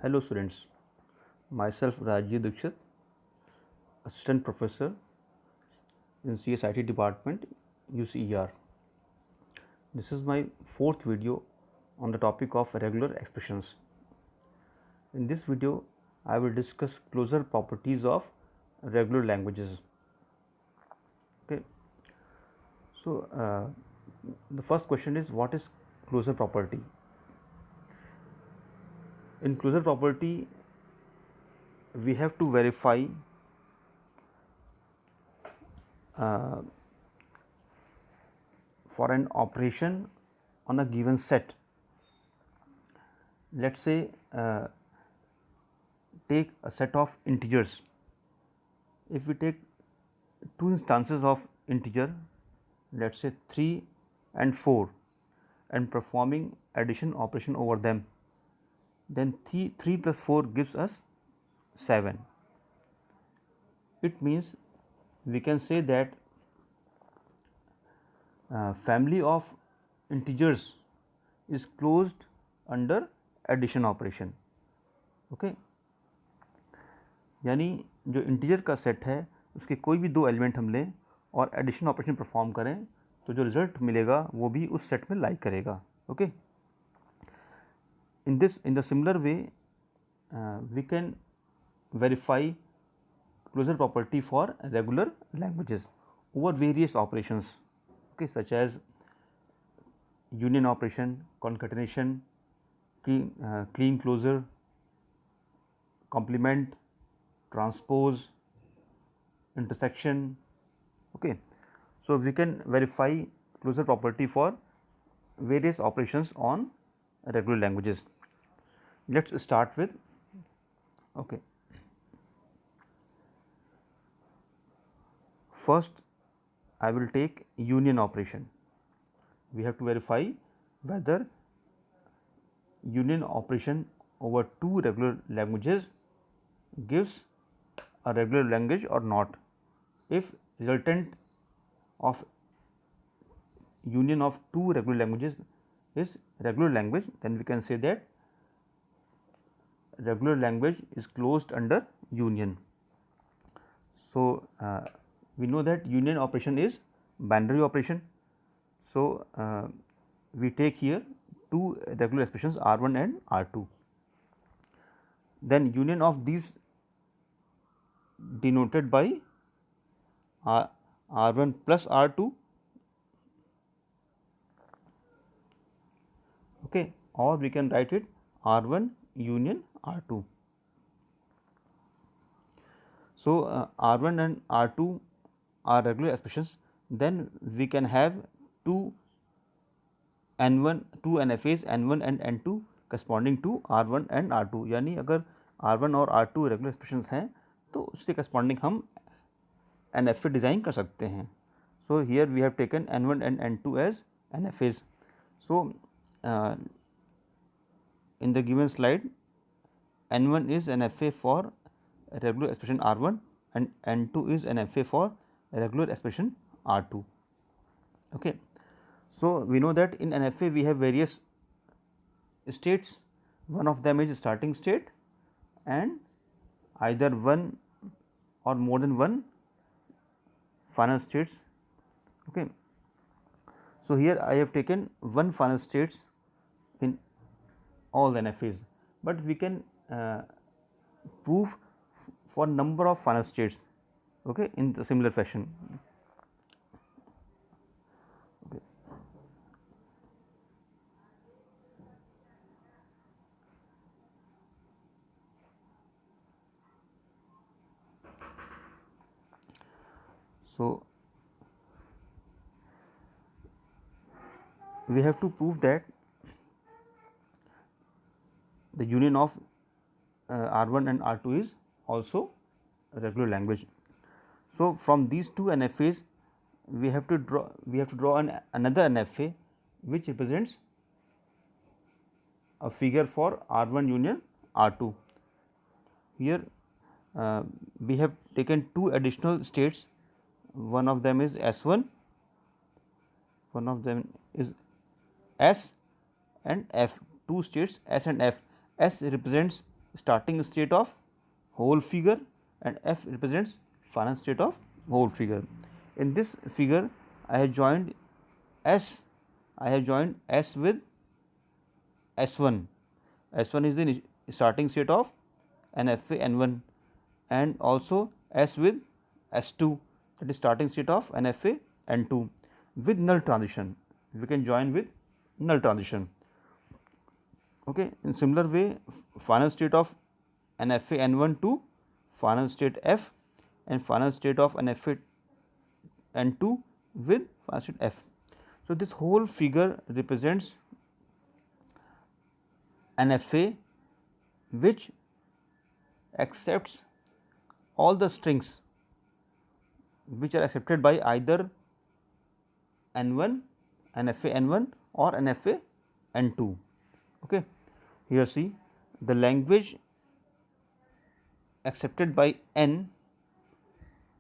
Hello students, myself Rajiv Dikshit, Assistant Professor in CSIT Department, UCER. This is my fourth video on the topic of regular expressions. In this video, I will discuss closure properties of regular languages. Okay. So, the first question is, what is closure property? In closure property, we have to verify for an operation on a given set. Let's say take a set of integers. If we take two instances of integer, let's say 3 and 4, and performing addition operation over them, then 3 plus 4 gives us 7. It means we can say that family of integers is closed under addition operation. Okay, यानी जो integer का set है उसके कोई भी दो element हम लें और एडिशन ऑपरेशन परफॉर्म करें तो जो रिजल्ट मिलेगा वो भी उस सेट में लाइक करेगा. Okay, in the similar way we can verify closure property for regular languages over various operations, okay, such as union operation, concatenation, clean closure, complement, transpose, intersection. Okay, so we can verify closure property for various operations on regular languages. Let's start with, okay, first I will take union operation. We have to verify whether union operation over two regular languages gives a regular language or not. If resultant of union of two regular languages is regular language, then we can say that regular language is closed under union. So, we know that union operation is binary operation. So, we take here two regular expressions R1 and R2. Then union of these denoted by R1 plus R2, okay, or we can write it R1 union R2. So, R1 and R2 are regular expressions. Then we can have two NFAs N1 and N2 corresponding to R1 and R2. यानी अगर R1 और R2 regular expressions हैं तो उससे corresponding हम NFA design कर सकते हैं. So here we have taken N1 and N2 as NFAs. So in the given slide, N1 is NFA for regular expression R1 and N2 is NFA for regular expression R2. Okay. So we know that in NFA we have various states. One of them is starting state and either one or more than one final states. Okay. So here I have taken one final states in all the NFAs, but we can prove for number of final states, okay, in the similar fashion. Okay. So we have to prove that the union of R1 and R2 is also a regular language. So from these two NFAs we have to draw another NFA which represents a figure for R1 union R2. Here we have taken two additional states. One of them is S1, one of them is S and F, two states S and F. S represents starting state of whole figure and F represents final state of whole figure. In this figure I have joined S with S1. S1 is the starting state of an FA N1 and also S with S2, that is starting state of an FA N2 with null transition. We can join with null transition. Okay. In similar way, final state of an FA N1 to final state F and final state of an FA N2 with final state F. So, this whole figure represents an FA which accepts all the strings which are accepted by either N1, NFA N1 or NFA N2. Okay. Here see, the language accepted by N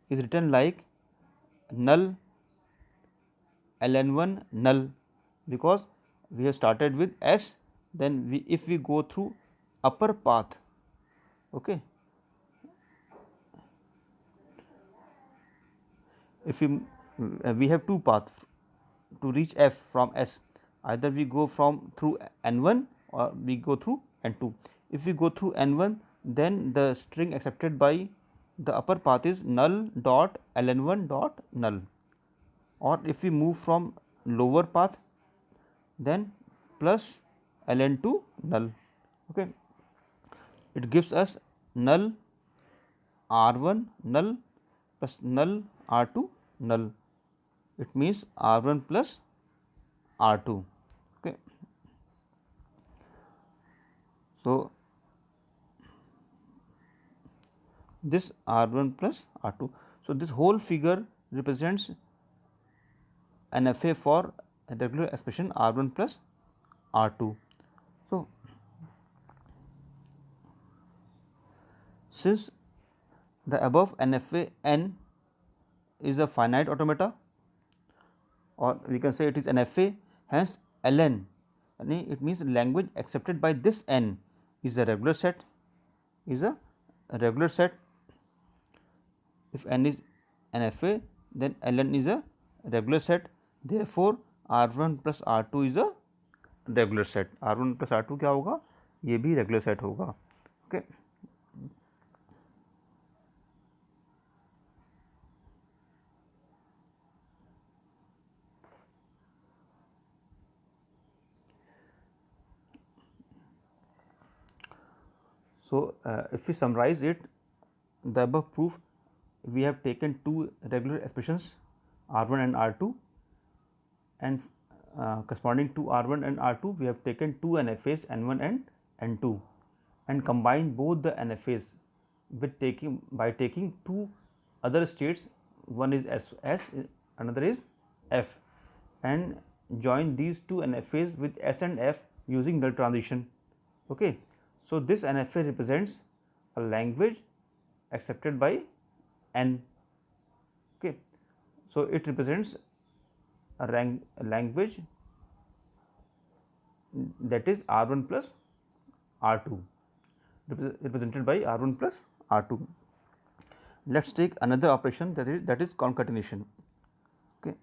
is written like null ln1 null, because we have started with S, then if we go through upper path, okay, if we have two paths to reach F from S, either we go through N1 or we go through N2. If we go through N1, then the string accepted by the upper path is null dot ln1 dot null, or if we move from lower path, then plus ln2 null. Okay. It gives us null R1 null plus null R2 null. It means R1 plus R2. Okay. So, this R1 plus R2. So, this whole figure represents an FA for a regular expression R1 plus R2. So, since the above NFA N is a finite automata, or we can say it is NFA, hence Ln, it means language accepted by this N is a regular set, If N is NFA, then Ln is a regular set. Therefore, R1 plus R2 is a regular set. R1 plus R2 क्या होगा? ये भी regular set होगा. Okay. So, if we summarize it, the above proof, we have taken two regular expressions R1 and R2, and corresponding to R1 and R2 we have taken two NFAs N1 and N2 and combined both the NFAs by taking two other states, one is S, another is F, and join these two NFAs with S and F using null transition. Okay. So, this NFA represents a language accepted by N. Okay. So, it represents a language that is R1 plus R2, represented by R1 plus R2. Let us take another operation, that is concatenation. Okay.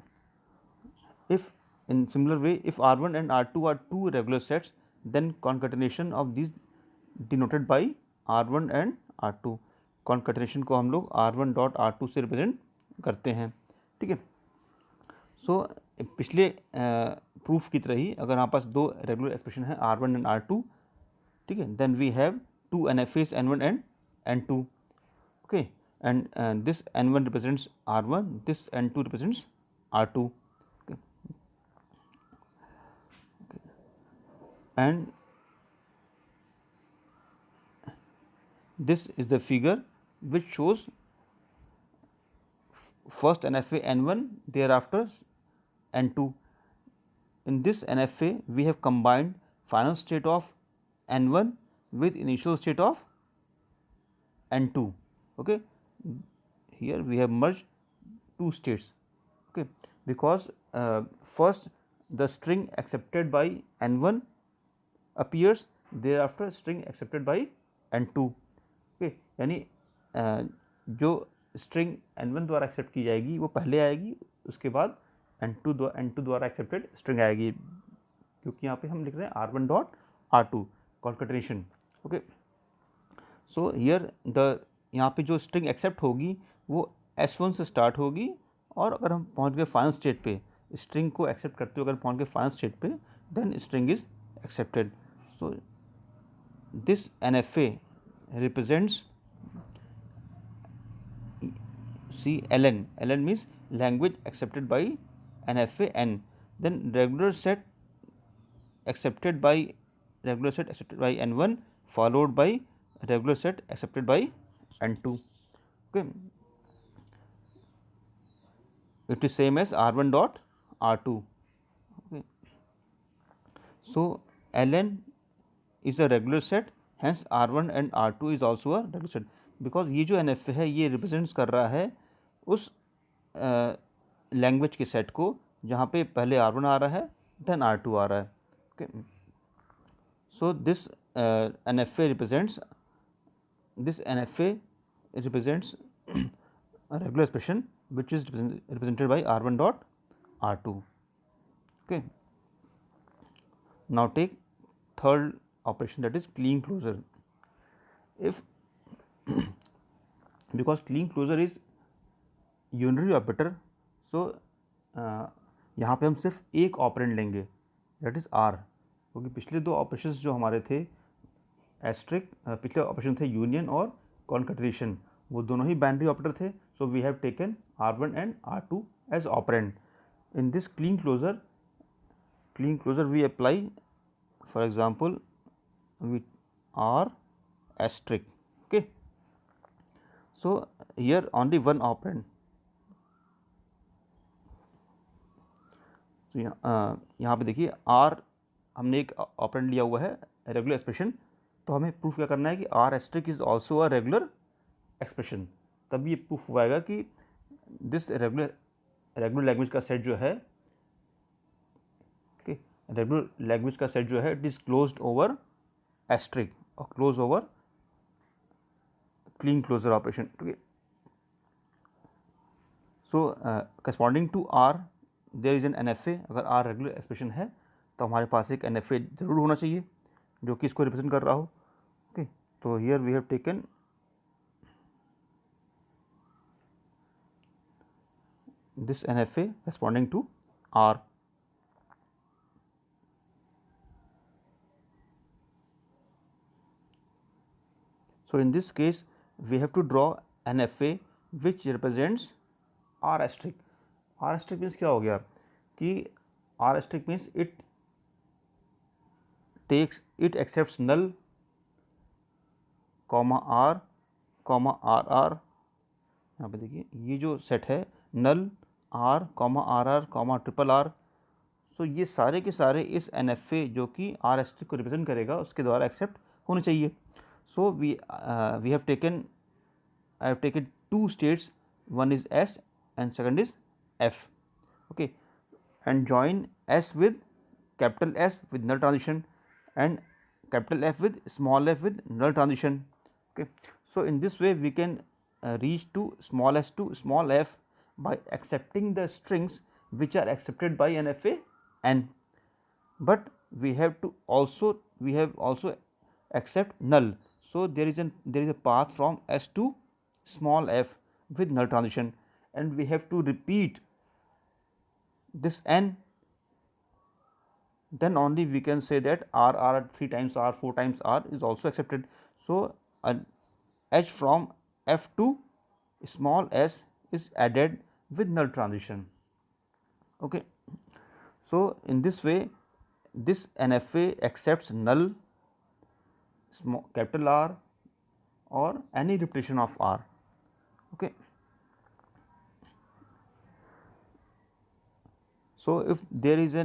If in similar way, if R1 and R2 are two regular sets, then concatenation of these denoted by R1 and R2. Concatenation को हम लोग R1 dot R2 से represent करते हैं. ठीक है. सो पिछले proof की तरह ही अगर हमारे पास दो रेगुलर एक्सप्रेशन है R1 एंड R2, ठीक है, then we have two NFAs N1 and N2. Okay, and this N1 represents R1, this N2 represents R2. And this is the figure which shows first NFA N1, thereafter N2. In this NFA we have combined final state of N1 with initial state of N2. Okay, here we have merged two states. Okay, because first the string accepted by N1 appears, thereafter string accepted by N2। Okay, यानी जो string N1 द्वारा accept की जाएगी वो पहले आएगी, उसके बाद N2 द्वारा एक्सेप्टेड स्ट्रिंग आएगी, क्योंकि यहाँ पे हम लिख रहे हैं R1 dot R2 concatenation. Okay, so here the यहाँ पे जो स्ट्रिंग एक्सेप्ट होगी वो S1 से स्टार्ट होगी, और अगर हम पहुँच गए फाइनल स्टेट पे, स्ट्रिंग को एक्सेप्ट करते हुए अगर पहुँच गए फाइनल स्टेट पे, then string is accepted. So this NFA represents LN. LN means language accepted by NFA N. Then regular set accepted by N1 followed by regular set accepted by N2. Okay, it is same as R1 dot R2. Okay, so LN is a regular set, hence R1 and R2 is also a regular set, because ये जो NFA है ये represents कर रहा है उस language के set को जहाँ पे पहले R1 आ रहा है देन R2 आ रहा है। Okay, so this NFA represents a regular expression which is represented by R1 dot R2. Okay, now take third operation, that is clean closure. If because clean closure is unary operator, so यहाँ पे हम सिर्फ एक operand लेंगे, that is R, क्योंकि पिछले दो operations जो हमारे थे एस्ट्रिक, पिछले ऑपरेशन थे यूनियन और कॉन्केटेनेशन, वो दोनों ही बाइनरी ऑपरेटर थे। So we have taken R1 and R2 as operand. In this Kleene closure we apply, for example with R asterisk. Okay, so here only one operand. तो यहाँ पे देखिए R हमने एक ऑपरेंड लिया हुआ है रेगुलर एक्सप्रेशन, तो हमें प्रूफ क्या करना है कि R asterisk is also a regular expression, तब ये प्रूफ होगा कि दिस रेगुलर लैंग्वेज का सेट जो है, रेगुलर लैंग्वेज का सेट जो है it is closed over asterisk or close over clean closure operation. Okay, so corresponding to R there is an NFA. अगर R रेगुलर एक्सप्रेशन है तो हमारे पास एक NFA जरूर होना चाहिए जो कि इसको रिप्रेजेंट कर रहा हो। ओके, तो here we have taken this NFA corresponding to R. So in this case we have to draw NFA which represents R asterisk. R asterisk means क्या हो गया कि R asterisk means it accepts null, comma R, comma RR। यहाँ पे देखिए ये जो set है null, R, comma RR, comma triple R, सो ये सारे के सारे इस NFA जो कि R asterisk को रिप्रेजेंट करेगा उसके द्वारा एक्सेप्ट होने चाहिए। So we have taken, I have taken two states, one is S and second is F. Okay, and join S with capital S with null transition and capital F with small f with null transition. Okay, so in this way we can reach to small s to small f by accepting the strings which are accepted by NFA N, but we have also accept null. So there is a path from S to small f with null transition, and we have to repeat this N, then only we can say that R 3 times R, 4 times R is also accepted. So H from F to small s is added with null transition. Okay, so in this way this NFA accepts null, small capital R or any repetition of R. Okay, so if there is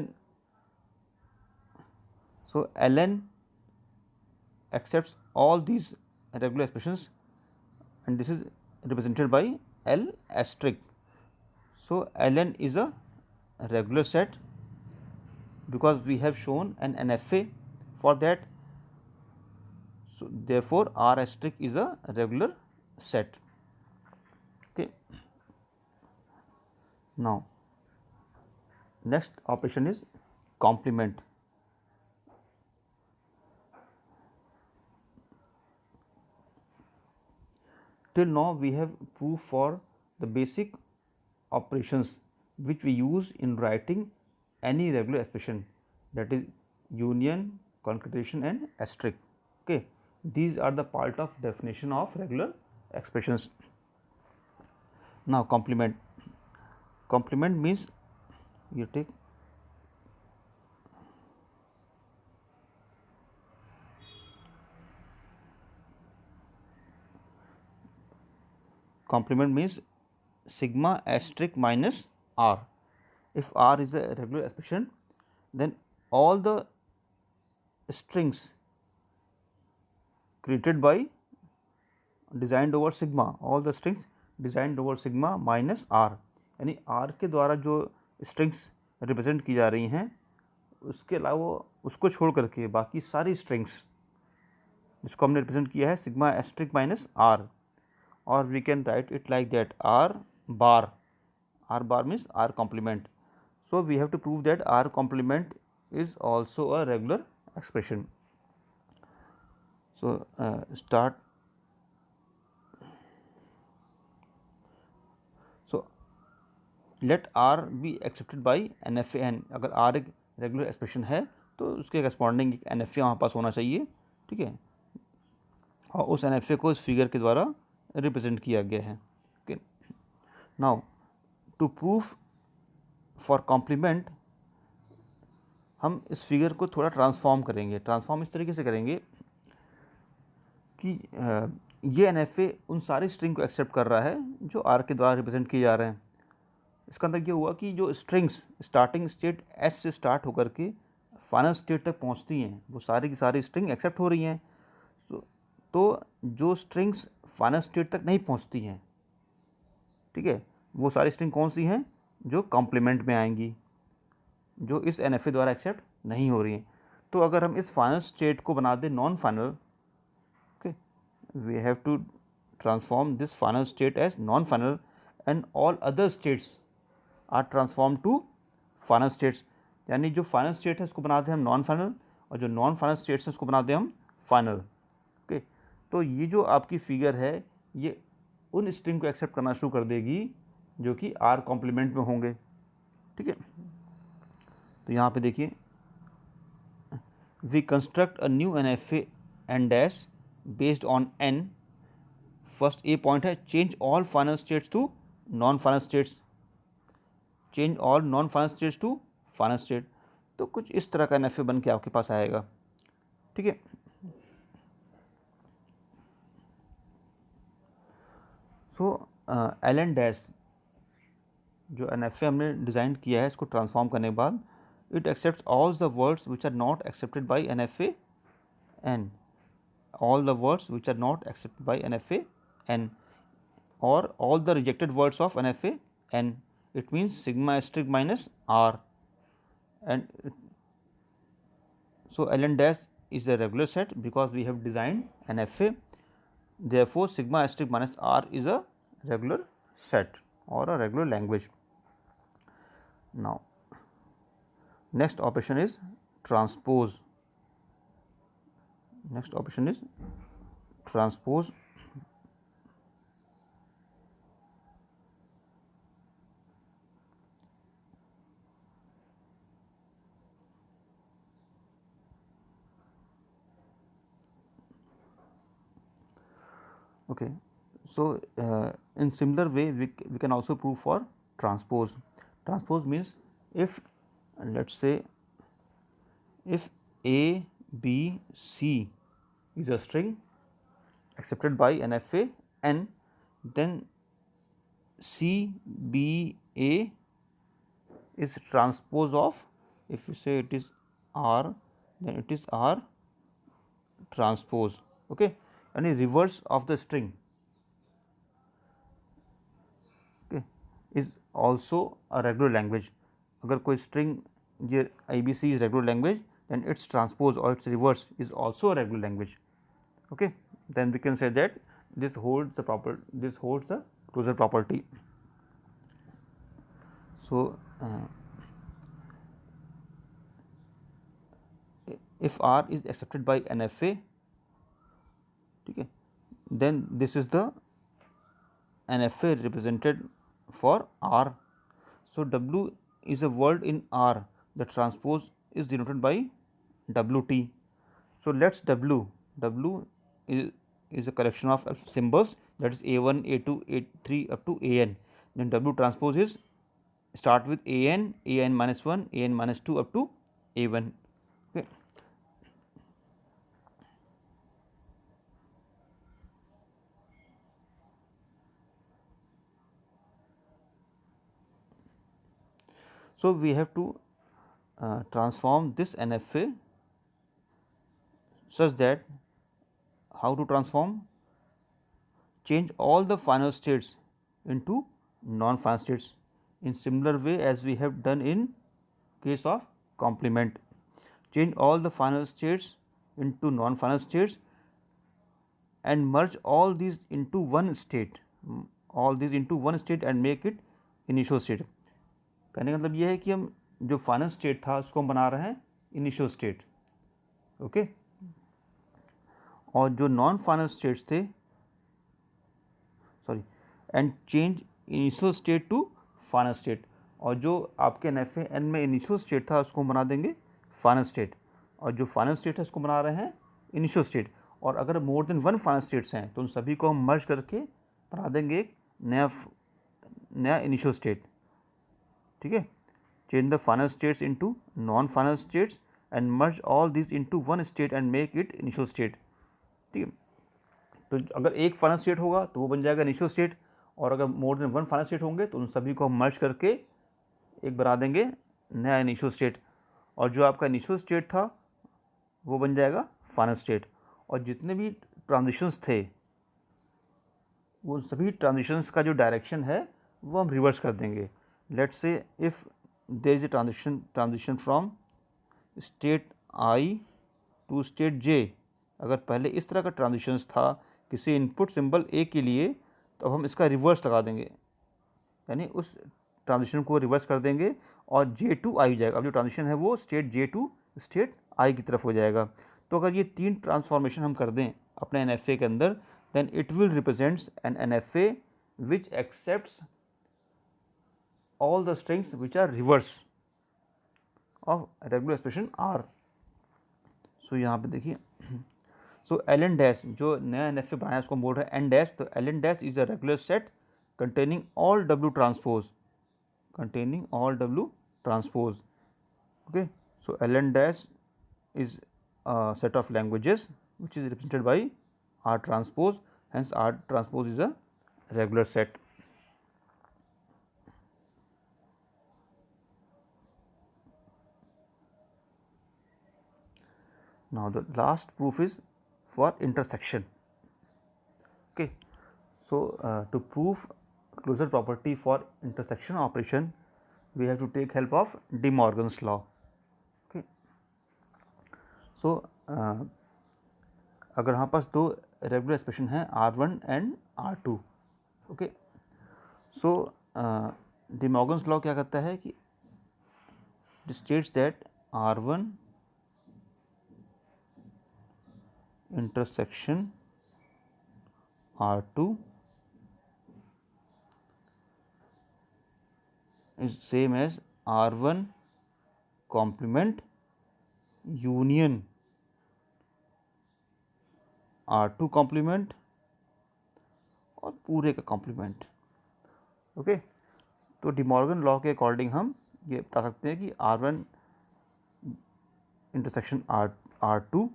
so ln accepts all these regular expressions and this is represented by L asterisk. So ln is a regular set because we have shown an NFA for that. So therefore R asterisk is a regular set. Okay. Now next operation is complement. Till now we have proof for the basic operations which we use in writing any regular expression, that is union, concatenation and asterisk. Okay. These are the part of definition of regular expressions. Now complement. Complement means you take complement means sigma asterisk minus r. If r is a regular expression, then all the strings created by designed over sigma, all the strings designed over sigma minus r, यानी r के द्वारा जो strings represent की जा रही हैं उसके अलावा उसको छोड़ करके बाकी सारी strings जिसको हमने रिप्रेजेंट किया है सिग्मा एस्ट्रिक माइनस आर, और we can write it like that R bar. R bar means R complement. So we have to prove that R complement is also a regular expression. So start. So let R be accepted by NFA n. अगर R एक regular expression है तो उसके corresponding एक NFA वहाँ पास होना चाहिए. ठीक है, और उस NFA को इस फिगर के द्वारा रिप्रेजेंट किया गया है. Okay. Now to proof for complement हम इस फिगर को थोड़ा ट्रांसफॉर्म करेंगे. ट्रांसफॉर्म इस तरीके से करेंगे कि ये NFA उन सारी स्ट्रिंग को एक्सेप्ट कर रहा है जो R के द्वारा रिप्रेजेंट किए जा रहे हैं. इसका अंदर ये हुआ कि जो स्ट्रिंग्स स्टार्टिंग स्टेट S से स्टार्ट होकर के फाइनल स्टेट तक पहुंचती हैं वो सारी की सारी स्ट्रिंग एक्सेप्ट हो रही हैं. तो जो स्ट्रिंग्स फाइनल स्टेट तक नहीं पहुंचती हैं, ठीक है, वो सारी स्ट्रिंग कौन सी हैं, जो कॉम्प्लीमेंट में आएंगी, जो इस NFA द्वारा एक्सेप्ट नहीं हो रही हैं. तो अगर हम इस फाइनल स्टेट को बना दें non final, okay, we have to transform this final state as non final and all other states are transform to final states. यानी जो फाइनल स्टेट है उसको बना दें हम नॉन फाइनल और जो नॉन फाइनल स्टेट्स हैं उसको बना दें हम फाइनल. ओके. तो ये जो आपकी फिगर है ये उन स्ट्रिंग को एक्सेप्ट करना शुरू कर देगी जो कि R कॉम्प्लीमेंट में होंगे. ठीक है, तो यहाँ पे देखिए we construct a new NFA n dash based on n. First a point है change all final states to non final states, change all non final states to final state. तो कुछ इस तरह का NFA बन के आपके पास आएगा. ठीक है, सो ln डैश जो NFA हमने डिज़ाइन किया है इसको ट्रांसफॉर्म करने के बाद it accepts all the words which are not accepted by NFA n, all the words which are not accepted by NFA n, or all the rejected words of NFA n. It means sigma asterisk minus r, and so ln dash is a regular set because we have designed NFA. Therefore sigma asterisk minus r is a regular set or a regular language. Now next operation is transpose. Next operation is transpose. Okay, so in similar way we can also prove for transpose. Transpose means if let's say if A, B, C is a string accepted by NFA n, then C, B, A is transpose of, if you say it is R, then it is R transpose. Okay, and a reverse of the string, okay, is also a regular language. अगर कोई string ABC is regular language, then its transpose or its reverse is also a regular language. Okay, then we can say that this holds the closure property. So if R is accepted by NFA, ठीक है, then this is the NFA represented for R. So W is a word in R. The transpose is denoted by WT. So let's W is a collection of symbols, that is A1, A2, A3 up to AN. Then W transpose is start with AN, AN minus 1, AN minus 2 up to A1. Okay. So we have to transform this NFA such that, how to transform? Change all the final states into non-final states in similar way as we have done in case of complement. Change all the final states into non-final states and merge all these into one state, and make it initial state. कहने का मतलब यह है कि हम जो final state था उसको हम बना रहे हैं इनिशियल स्टेट, ओके, और जो नॉन फाइनल स्टेट्स थे, sorry, and change initial state to final state, और जो आपके NFA में इनिशियल स्टेट था उसको हम बना देंगे फाइनल स्टेट, और जो फाइनल स्टेट है उसको बना रहे हैं इनिशियल स्टेट, और अगर more than one final states हैं तो उन सभी को हम मर्ज करके बना देंगे एक नया इनिशियल स्टेट, ठीक है. Change the final states into non final states and merge all this into one state and make it initial state, ठीक है. तो अगर एक फाइनल स्टेट होगा तो वो बन जाएगा इनिशियल स्टेट, और अगर more than one final state होंगे तो उन सभी को हम मर्ज करके एक बना देंगे नया इनिशियल स्टेट, और जो आपका इनिशियल स्टेट था वो बन जाएगा फाइनल स्टेट, और जितने भी ट्रांजिशंस थे वो सभी ट्रांजिशंस का जो डायरेक्शन है वो हम रिवर्स कर देंगे. Let's say if there is a transition from state I to state J, अगर पहले इस तरह का ट्रांजिशंस था किसी इनपुट सिंबल A के लिए, तो अब हम इसका रिवर्स लगा देंगे, यानी उस ट्रांजिशन को रिवर्स कर देंगे और J टू I हो जाएगा. अब जो ट्रांजिशन है वो state J to state I की तरफ हो जाएगा. तो अगर ये तीन ट्रांसफॉर्मेशन हम कर दें अपने NFA के अंदर, then it will represents an NFA which accepts all the strings which are reverse of regular expression R. So यहाँ पे देखिए, सो ln डैश, जो नया NFA बनाया उसको बोल रहे हैं n डैश, तो ln dash is a regular set containing all W transpose, okay. So ln dash is a set of languages which is represented by R transpose, hence R transpose is a regular set. Now the last proof is for intersection, okay. So to prove closure property for intersection operation, we have to take help of De Morgan's law, okay. So अगर हमारे पास दो regular expression है R1 and R2, okay. So De Morgan's law क्या कहता है कि states that R1 intersection R2 is same as R1 complement union R2 complement और पूरे का complement, ओके. तो De Morgan लॉ के अकॉर्डिंग हम ये बता सकते हैं कि R1 intersection R2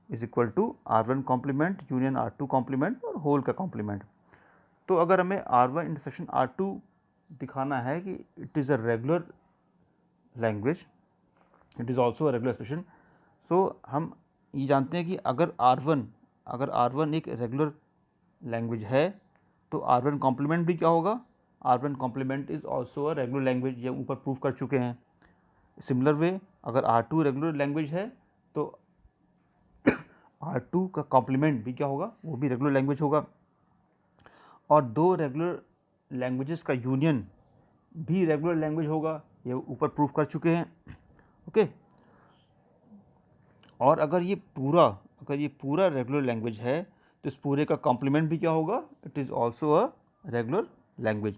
is equal to R1 complement union R2 complement और होल का कॉम्प्लीमेंट. तो अगर हमें R1 इंटरसेक्शन R2 दिखाना है कि it is a regular language, it is also a regular expression, so हम ये जानते हैं कि अगर R1 एक रेगुलर लैंग्वेज है तो R1 कॉम्प्लीमेंट भी क्या होगा, R1 complement is also a regular language, ये ऊपर प्रूव कर चुके हैं. सिमिलर वे अगर R2 रेगुलर लैंग्वेज है तो R2 का कॉम्प्लीमेंट भी क्या होगा, वो भी रेगुलर लैंग्वेज होगा। और दो रेगुलर लैंग्वेजेस का यूनियन भी रेगुलर लैंग्वेज होगा, ये ऊपर प्रूफ कर चुके हैं। ओके, और अगर ये पूरा रेगुलर लैंग्वेज है तो इस पूरे का कॉम्प्लीमेंट भी क्या होगा, it is also a regular language.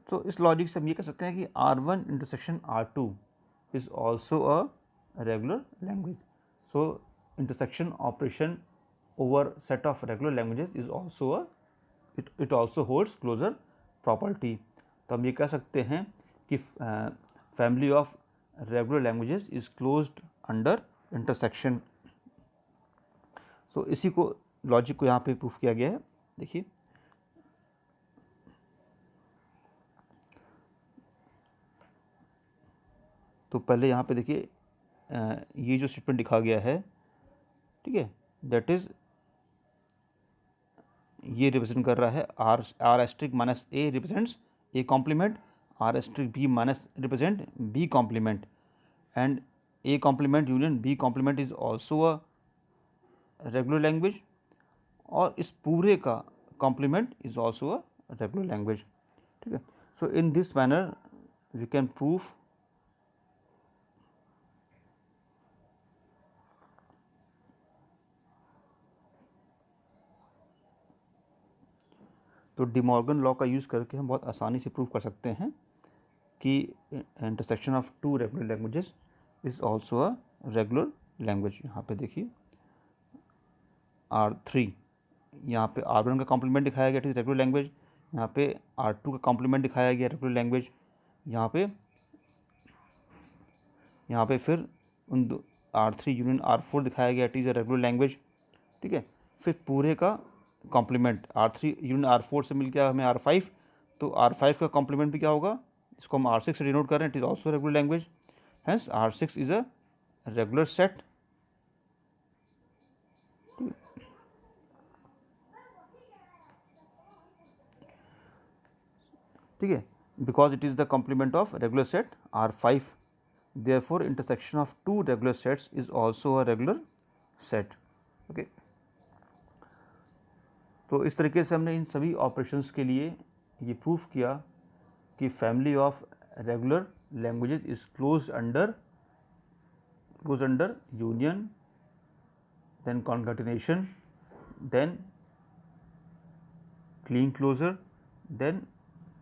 तो इस लॉजिक से हम ये कह सकते हैं कि R1 intersection R2 is also a regular language. So intersection operation over set of regular languages is also a it also holds closure property. तो हम ये कह सकते हैं कि family of regular languages is closed under intersection. So इसी को logic को यहाँ पे प्रूफ किया गया है। देखिए, तो पहले यहाँ पे देखिए ये जो स्टेटमेंट लिखा गया है, ठीक है, दैट इज ये रिप्रेजेंट कर रहा है R asterisk minus A represents A complement, R asterisk B minus represent B complement, and A complement union B complement is also a regular language, और इस पूरे का complement is also a regular language. ठीक है, so in this manner we can proof तो De Morgan law का use करके हम बहुत आसानी से प्रूव कर सकते हैं कि intersection of two regular languages is also a regular language. यहाँ पे देखिए R3, यहाँ पे R1 का कॉम्प्लीमेंट दिखाया गया, इट इज़ रेगुलर लैंग्वेज। यहाँ पे R2 का कॉम्प्लीमेंट दिखाया गया, रेगुलर लैंग्वेज। यहाँ पे फिर उन R3 यूनियन R4 दिखाया गया, it is a regular language. ठीक है, फिर पूरे का कॉम्प्लीमेंट R3 यूनियन R4 से मिल गया हमें R5, तो R5 का कॉम्प्लीमेंट भी क्या होगा, इसको हम R6 से डिनोट कर रहे हैं, it is also regular language. Hence R6 is a regular set. ठीक है, because it is the complement of regular set R5, therefore intersection of two regular sets is also a regular set. Okay, तो इस तरीके से हमने इन सभी operations के लिए ये प्रूफ किया कि family of regular languages is close under union, then concatenation, then clean closure, then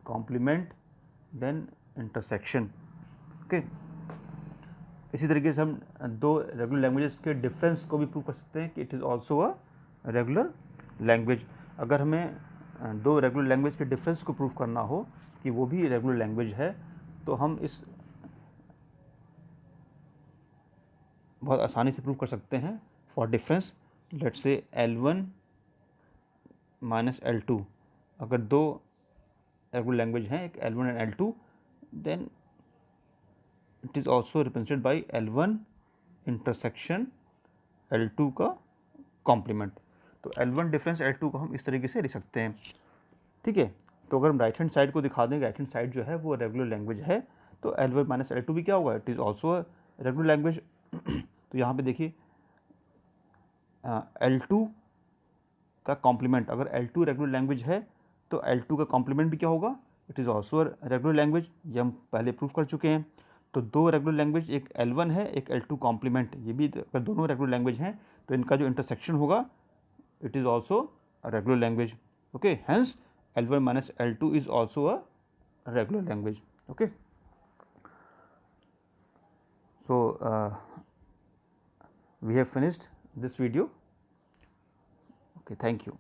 complement, then intersection। Okay, इसी तरीके से हम दो रेगुलर लैंग्वेजेस के डिफरेंस को भी प्रूव कर सकते हैं कि it is also a regular language. अगर हमें दो रेगुलर लैंग्वेज के डिफरेंस को प्रूव करना हो कि वो भी रेगुलर लैंग्वेज है, तो हम इस बहुत आसानी से प्रूव कर सकते हैं। For difference, let's say L1 minus L2, अगर दो रेगुलर लैंग्वेज हैं, एक L1 and L2, then it is also represented by L1 intersection L2 का कॉम्प्लीमेंट। तो L1 डिफरेंस L2 को हम इस तरीके से लिख सकते हैं। ठीक है, तो अगर हम राइट हैंड साइड को दिखा दें, राइट हैंड साइड जो है वो रेगुलर लैंग्वेज है, तो L1 माइनस L2 भी क्या होगा, it is also regular language. तो यहाँ पे देखिए L2 का कॉम्प्लीमेंट, अगर L2 रेगुलर लैंग्वेज है तो L2 का कॉम्प्लीमेंट भी क्या होगा, it is also regular language. ये हम पहले प्रूफ कर चुके हैं। तो दो रेगुलर लैंग्वेज, एक L1 है, एक L2 कॉम्प्लीमेंट, ये भी अगर दोनों रेगुलर लैंग्वेज हैं तो इनका जो इंटरसेक्शन होगा, it is also regular language. Okay, hence L1 minus L2 is also a regular language. Okay, so we have finished this video. Okay, thank you.